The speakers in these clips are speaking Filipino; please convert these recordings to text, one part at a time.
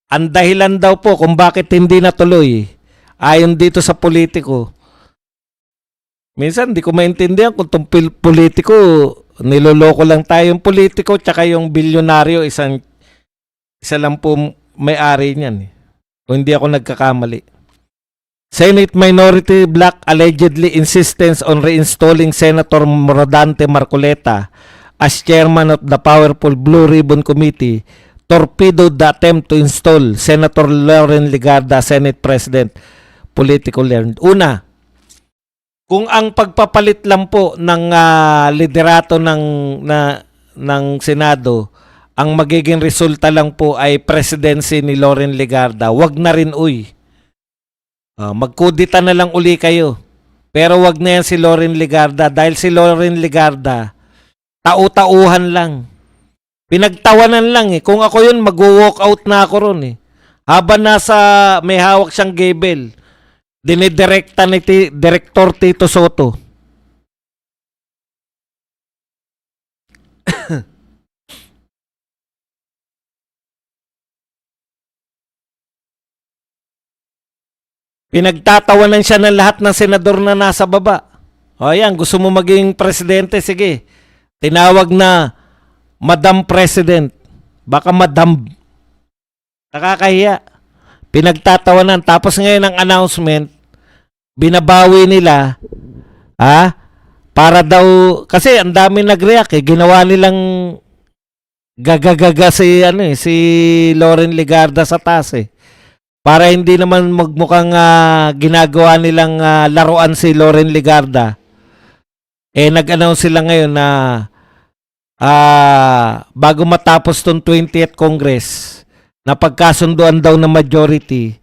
Ang dahilan daw po kung bakit hindi natuloy, ayon dito sa politiko, minsan di ko maintindihan kung itong politiko, niloloko lang tayong politiko tsaka yung bilyonaryo, isa lang po may-ari niyan. Kung hindi ako nagkakamali. Senate Minority Bloc allegedly insistence on reinstalling Senator Rodante Marcoleta as chairman of the powerful Blue Ribbon Committee torpedoed the attempt to install Senator Loren Legarda, Senate President. Political learned. Una, kung ang pagpapalit lang po ng liderato ng Senado, ang magiging resulta lang po ay presidency ni Loren Legarda, wag na rin magkudita na lang uli kayo. Pero wag na yan si Loren Legarda dahil si Loren Legarda, tau-tauhan lang. Pinagtawanan lang eh. Kung ako yun, mag-walk out na ako ron eh. Habang may hawak siyang gabel, dinidirekta ni Director Tito Soto. Pinagtatawanan siya ng lahat ng senador na nasa baba. O yan, gusto mo maging presidente? Sige. Tinawag na Madam President. Baka Madam. Nakakahiya. Pinagtatawanan. Tapos ngayon ang announcement, binabawi nila, para daw, kasi ang dami nag-react eh. Ginawa nilang gagagaga si Loren Legarda sa taas eh. Para hindi naman magmukhang ginagawa nilang laruan si Loren Legarda. Eh nag-announce sila ngayon na bago matapos tong 20th Congress, na pagkasunduan daw ng majority,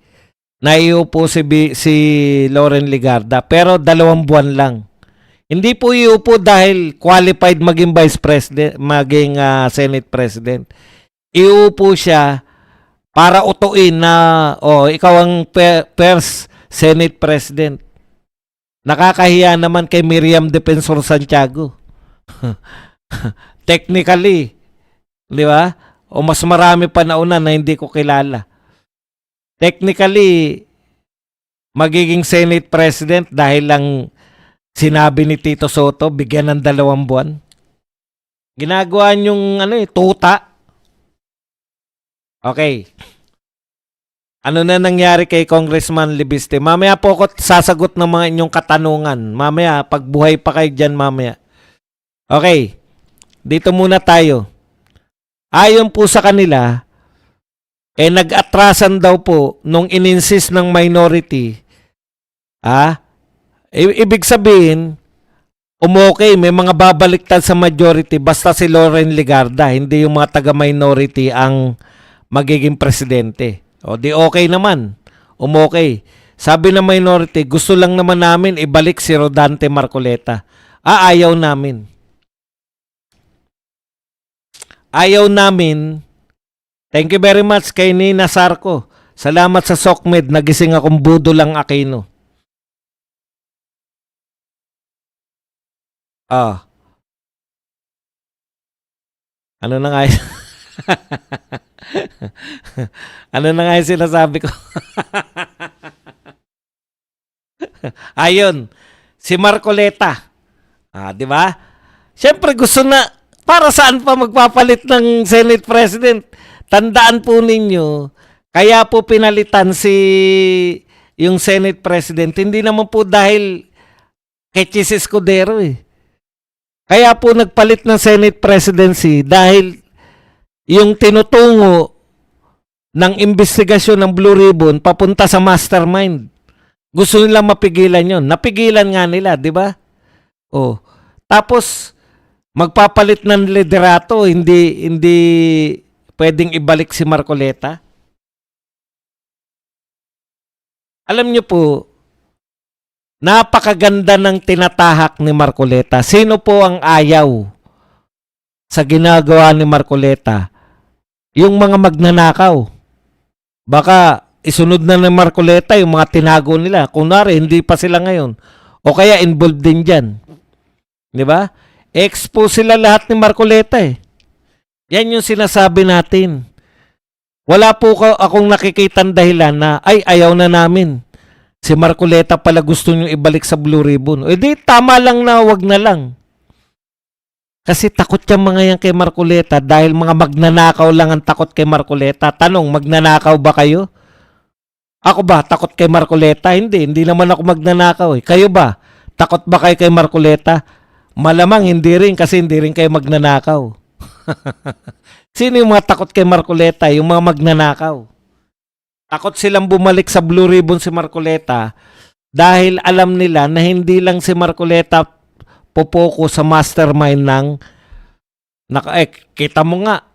na iupo si Loren Legarda. Pero 2 buwan lang. Hindi po iupo dahil qualified maging Vice President, maging Senate President. Iupo siya para utuin na, ikaw ang first Senate President. Nakakahiya naman kay Miriam Defensor Santiago. Technically, di ba? O mas marami pa nauna na hindi ko kilala. Technically, magiging Senate President dahil lang sinabi ni Tito Soto, bigyan ng 2 buwan. Ginagawa niyong tuta. Okay. Ano na nangyari kay Congressman Libiste? Mamaya po ako sasagot ng mga inyong katanungan. Mamaya, pagbuhay pa kayo dyan mamaya. Okay. Dito muna tayo. Ayon po sa kanila, nag-atrasan daw po nung in-insist ng minority. Ibig sabihin, umokay, may mga babaliktad sa majority basta si Loren Legarda, hindi yung mga taga-minority ang magiging presidente. O di okay naman. Umokay. Sabi ng minority, gusto lang naman namin ibalik si Rodante Marcoleta. Ayaw namin. Ayaw namin. Thank you very much kay Nina Sarko. Salamat sa SOCMED. Nagising akong budo lang Aquino. Ano na nga ano na nga yung sinasabi ko? Ayun, si Marcoleta. Di ba? Siyempre gusto na, para saan pa magpapalit ng Senate President? Tandaan po ninyo, kaya po pinalitan yung Senate President, hindi naman po dahil kay Chis Escudero eh. Kaya po nagpalit ng Senate Presidency dahil yung tinutungo ng investigasyon ng Blue Ribbon papunta sa mastermind. Gusto nila mapigilan yon. Napigilan nga nila, di ba? Tapos, magpapalit ng liderato, hindi pwedeng ibalik si Marcoleta. Alam niyo po, napakaganda ng tinatahak ni Marcoleta. Sino po ang ayaw sa ginagawa ni Marcoleta? Yung mga magnanakaw. Baka isunod na ng Marcoleta yung mga tinago nila. Kunwari, hindi pa sila ngayon. O kaya involved din dyan. Di ba? Expose sila lahat ni Marcoleta eh. Yan yung sinasabi natin. Wala po akong nakikitang dahilan na, ay, ayaw na namin. Si Marcoleta pala gusto nyo ibalik sa Blue Ribbon. E di, tama lang na wag na lang. Kasi takot yung mga yan kay Marcoleta dahil mga magnanakaw lang ang takot kay Marcoleta. Tanong, magnanakaw ba kayo? Ako ba, takot kay Marcoleta? Hindi naman ako magnanakaw eh. Kayo ba? Takot ba kayo kay Marcoleta? Malamang hindi rin kasi hindi rin kayo magnanakaw. Sino yung mga takot kay Marcoleta? Yung mga magnanakaw. Takot silang bumalik sa Blue Ribbon si Marcoleta dahil alam nila na hindi lang si Marcoleta popoko sa mastermind ng kita mo nga,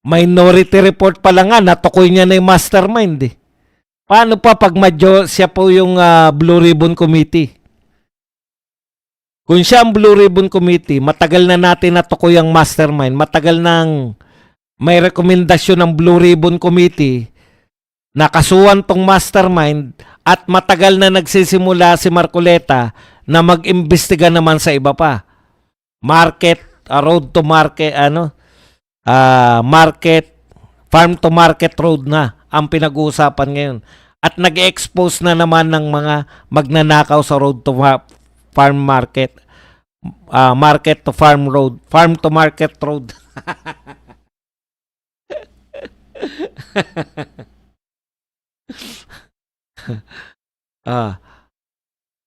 Minority Report pa lang nga, natukoy niya na yung mastermind eh. Paano pa pag siya po yung Blue Ribbon Committee? Kung siya ang Blue Ribbon Committee, matagal na natin natukoy ang mastermind, matagal nang may rekomendasyon ng Blue Ribbon Committee na kasuhan tong mastermind at matagal na nagsisimula si Marcoleta na mag-imbestiga naman sa iba pa. Road to market, market, farm to market road na ang pinag-uusapan ngayon. At nag-expose na naman ng mga magnanakaw sa road to farm market. Market to farm road. Farm to market road.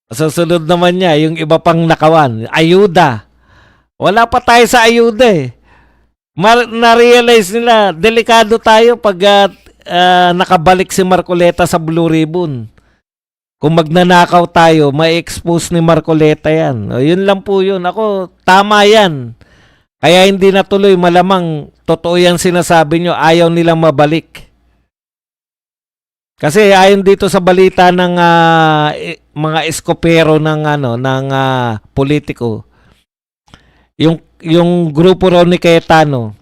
Susunod naman niya, yung iba pang nakawan. Ayuda. Wala pa tayo sa ayuda eh. Na-realize nila, delikado tayo pag nakabalik si Marcoleta sa Blue Ribbon. Kung magnanakaw tayo, may expose ni Marcoleta yan. O, yun lang po yun. Ako, tama yan. Kaya hindi natuloy, malamang totoo yan sinasabi nyo, ayaw nilang mabalik. Kasi ayon dito sa balita ng mga eskopero ng politiko, yung grupo raw ni Cayetano,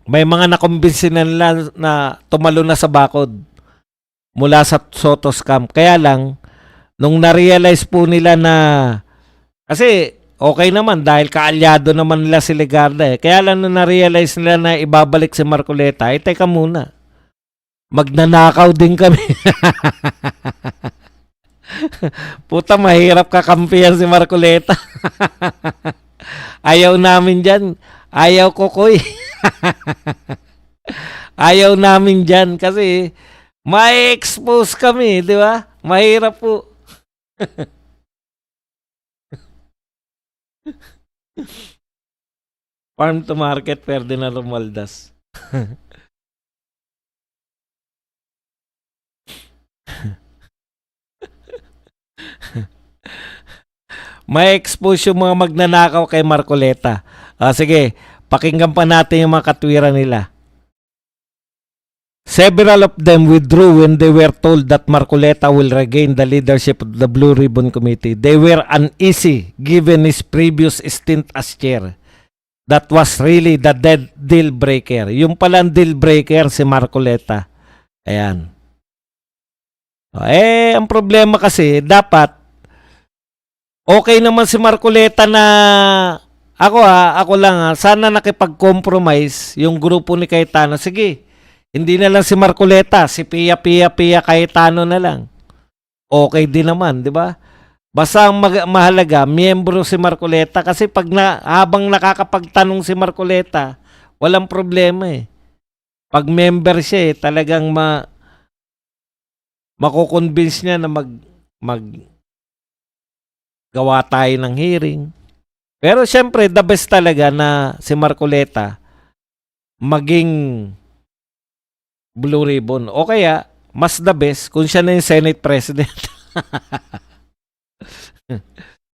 may mga nakumbinsi na nila na tumalo na sa bakod mula sa Soto scam. Kaya lang, nung na-realize po nila na, kasi okay naman dahil kaalyado naman nila si Legarda eh. Kaya lang nung na-realize nila na ibabalik si Marcoleta, teka muna, magnanakaw din kami. Puta, mahirap kakampihan si Marcoleta. Ayaw namin dyan. Ayaw Kokoy. Ayaw namin dyan kasi ma-expose kami, di ba? Mahirap po. Farm to market, Ferdinand Romualdez. May expose yung mga magnanakaw kay Marcoleta. Sige, pakinggan pa natin yung mga katwiran nila. Several of them withdrew when they were told that Marcoleta will regain the leadership of the Blue Ribbon Committee. They were uneasy given his previous stint as chair. That was really the deal breaker. Yung palang deal breaker si Marcoleta. Ayan. Ang problema kasi, dapat okay naman si Marcoleta na ako lang sana nakipag-compromise yung grupo ni Cayetano. Sige, hindi na lang si Marcoleta, si Pia Cayetano na lang. Okay din naman, di ba? Basta ang mahalaga, miyembro si Marcoleta kasi habang nakakapagtanong si Marcoleta, walang problema eh. Pag member siya talagang mako-convince niya na gawa tayo ng hearing. Pero syempre, the best talaga na si Marcoleta maging Blue Ribbon. O kaya, mas the best kung siya na yung Senate President.